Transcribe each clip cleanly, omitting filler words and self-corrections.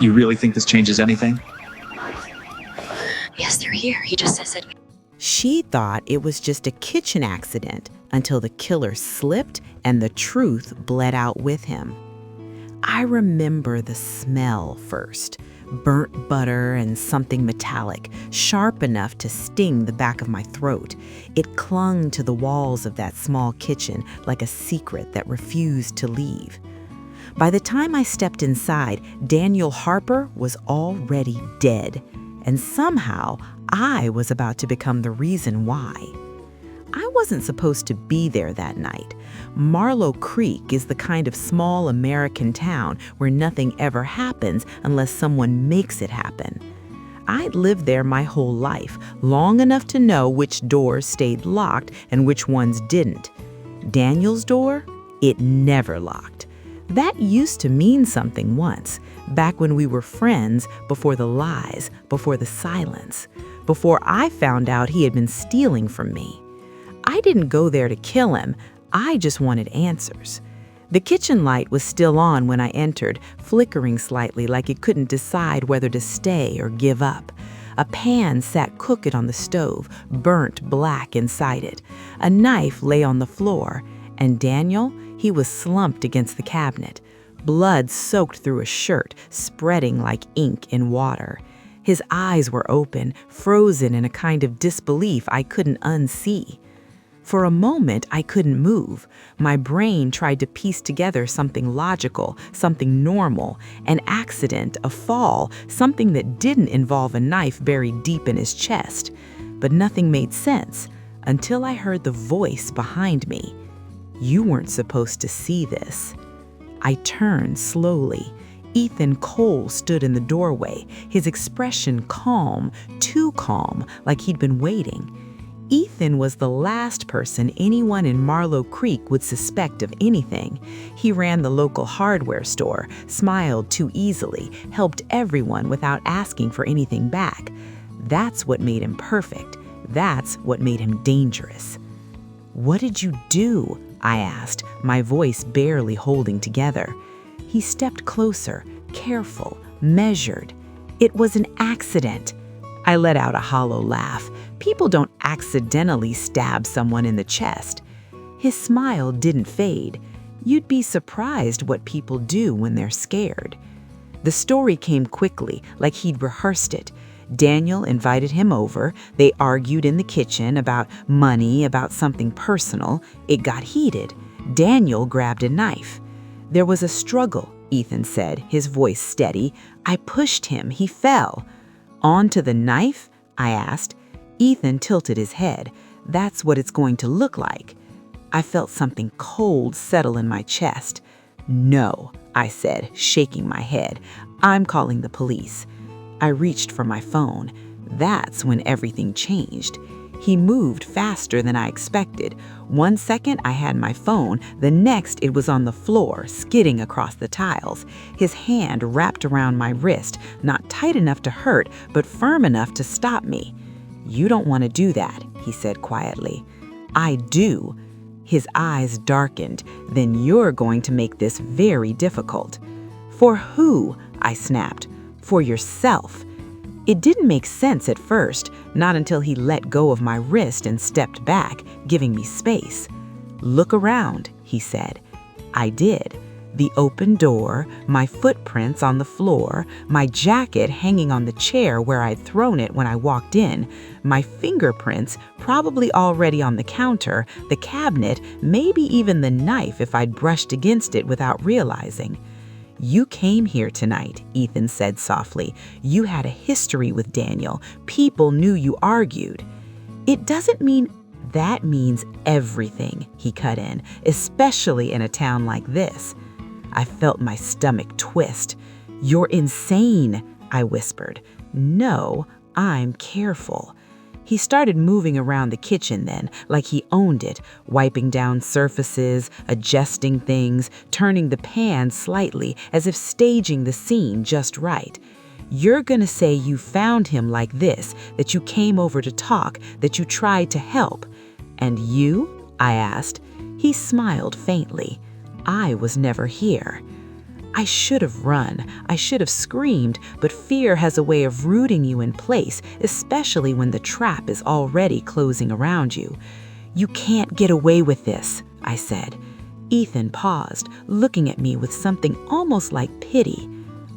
You really think this changes anything? Yes, they're here. He just says it. She thought it was just a kitchen accident until the killer slipped and the truth bled out with him. I remember the smell first. Burnt butter and something metallic, sharp enough to sting the back of my throat. It clung to the walls of that small kitchen like a secret that refused to leave. By the time I stepped inside, Daniel Harper was already dead, and somehow I was about to become the reason why. I wasn't supposed to be there that night. Marlow Creek is the kind of small American town where nothing ever happens unless someone makes it happen. I'd lived there my whole life, long enough to know which doors stayed locked and which ones didn't. Daniel's door? It never locked. That used to mean something once, back when we were friends, before the lies, before the silence, before I found out he had been stealing from me. I didn't go there to kill him. I just wanted answers. The kitchen light was still on when I entered, flickering slightly like it couldn't decide whether to stay or give up. A pan sat crooked on the stove, burnt black inside it. A knife lay on the floor, and Daniel, he was slumped against the cabinet. Blood soaked through his shirt, spreading like ink in water. His eyes were open, frozen in a kind of disbelief I couldn't unsee. For a moment, I couldn't move. My brain tried to piece together something logical, something normal, an accident, a fall, something that didn't involve a knife buried deep in his chest. But nothing made sense until I heard the voice behind me. You weren't supposed to see this. I turned slowly. Ethan Cole stood in the doorway, his expression calm, too calm, like he'd been waiting. Ethan was the last person anyone in Marlow Creek would suspect of anything. He ran the local hardware store, smiled too easily, helped everyone without asking for anything back. That's what made him perfect. That's what made him dangerous. "What did you do?" I asked, my voice barely holding together. He stepped closer, careful, measured. "It was an accident." I let out a hollow laugh. People don't accidentally stab someone in the chest. His smile didn't fade. You'd be surprised what people do when they're scared. The story came quickly, like he'd rehearsed it. Daniel invited him over. They argued in the kitchen about money, about something personal. It got heated. Daniel grabbed a knife. "There was a struggle," Ethan said, his voice steady. "I pushed him. He fell." "Onto the knife?" I asked. Ethan tilted his head. "That's what it's going to look like." I felt something cold settle in my chest. "No," I said, shaking my head. "I'm calling the police." I reached for my phone. That's when everything changed. He moved faster than I expected. 1 second I had my phone, the next it was on the floor, skidding across the tiles. His hand wrapped around my wrist, not tight enough to hurt, but firm enough to stop me. "You don't want to do that," he said quietly. "I do." His eyes darkened. "Then you're going to make this very difficult." "For who?" I snapped. "For yourself." It didn't make sense at first, not until he let go of my wrist and stepped back, giving me space. "Look around," he said. I did. The open door, my footprints on the floor, my jacket hanging on the chair where I'd thrown it when I walked in, my fingerprints probably already on the counter, the cabinet, maybe even the knife if I'd brushed against it without realizing. "You came here tonight," Ethan said softly. "You had a history with Daniel. People knew you argued." "It doesn't mean—" "That means everything," he cut in, "especially in a town like this." I felt my stomach twist. "You're insane," I whispered. "No, I'm careful." He started moving around the kitchen then, like he owned it, wiping down surfaces, adjusting things, turning the pan slightly as if staging the scene just right. "You're gonna say you found him like this, that you came over to talk, that you tried to help." "And you?" I asked. He smiled faintly. "I was never here." I should have run. I should have screamed, but fear has a way of rooting you in place, especially when the trap is already closing around you. You can't get away with this, I said. Ethan paused, looking at me with something almost like pity.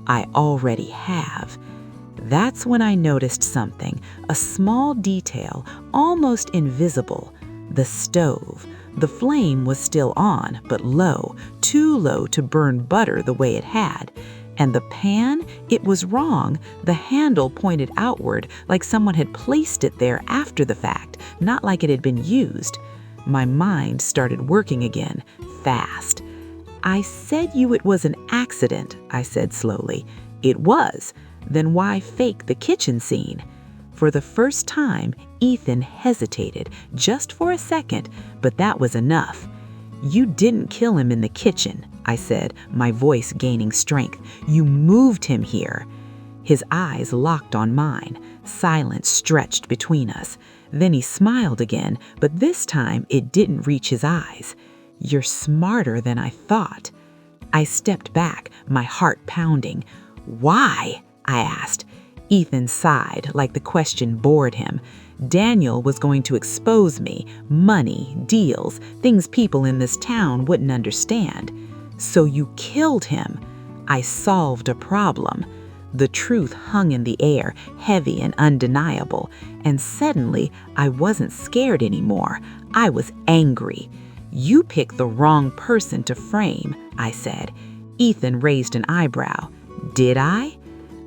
I already have. That's when I noticed something, a small detail, almost invisible. The stove. The flame was still on, but low, too low to burn butter the way it had. And the pan, it was wrong. The handle pointed outward, like someone had placed it there after the fact, not like it had been used. My mind started working again, fast. I said it was an accident, I said slowly. It was. Then why fake the kitchen scene? For the first time, Ethan hesitated, just for a second, but that was enough. You didn't kill him in the kitchen, I said, my voice gaining strength. You moved him here. His eyes locked on mine. Silence stretched between us. Then he smiled again, but this time it didn't reach his eyes. You're smarter than I thought. I stepped back, my heart pounding. Why? I asked. Ethan sighed, like the question bored him. Daniel was going to expose me, money, deals, things people in this town wouldn't understand. So you killed him. I solved a problem. The truth hung in the air, heavy and undeniable, and suddenly I wasn't scared anymore. I was angry. You picked the wrong person to frame, I said. Ethan raised an eyebrow. Did I?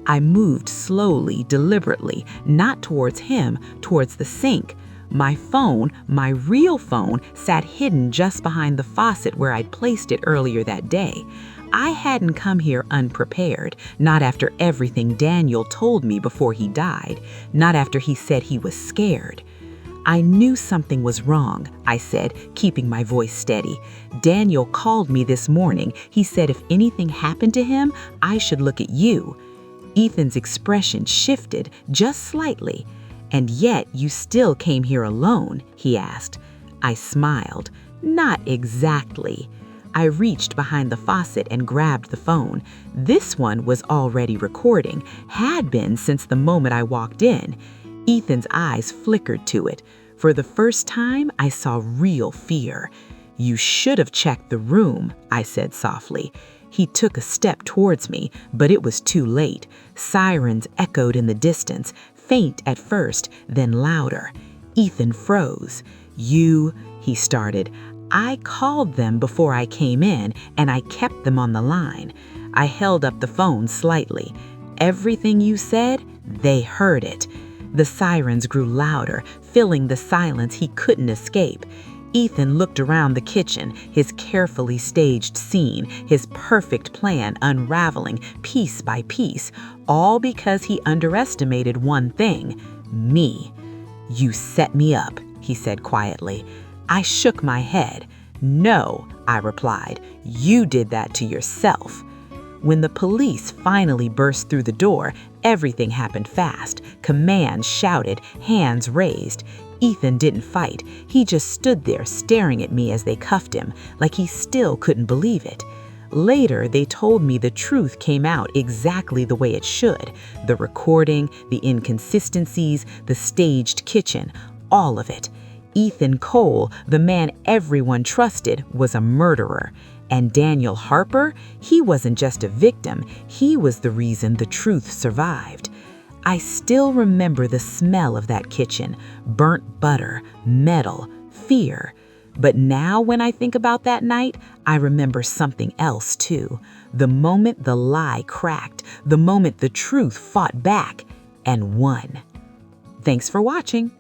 I moved slowly, deliberately, not towards him, towards the sink. My phone, my real phone, sat hidden just behind the faucet where I'd placed it earlier that day. I hadn't come here unprepared, not after everything Daniel told me before he died, not after he said he was scared. I knew something was wrong, I said, keeping my voice steady. Daniel called me this morning. He said if anything happened to him, I should look at you. Ethan's expression shifted just slightly. And yet you still came here alone, he asked. I smiled. Not exactly. I reached behind the faucet and grabbed the phone. This one was already recording, had been since the moment I walked in. Ethan's eyes flickered to it. For the first time, I saw real fear. You should have checked the room, I said softly. He took a step towards me, but it was too late. Sirens echoed in the distance, faint at first, then louder. Ethan froze. He started. I called them before I came in, and I kept them on the line. I held up the phone slightly. Everything you said, they heard it. The sirens grew louder, filling the silence he couldn't escape. Ethan looked around the kitchen, his carefully staged scene, his perfect plan unraveling piece by piece, all because he underestimated one thing, me. You set me up, he said quietly. I shook my head. No, I replied, you did that to yourself. When the police finally burst through the door, everything happened fast. Commands shouted, hands raised. Ethan didn't fight. He just stood there staring at me as they cuffed him, like he still couldn't believe it. Later, they told me the truth came out exactly the way it should. The recording, the inconsistencies, the staged kitchen, all of it. Ethan Cole, the man everyone trusted, was a murderer. And Daniel Harper, he wasn't just a victim, he was the reason the truth survived. I still remember the smell of that kitchen, burnt butter, metal, fear. But now when I think about that night, I remember something else too. The moment the lie cracked, the moment the truth fought back and won. Thanks for watching.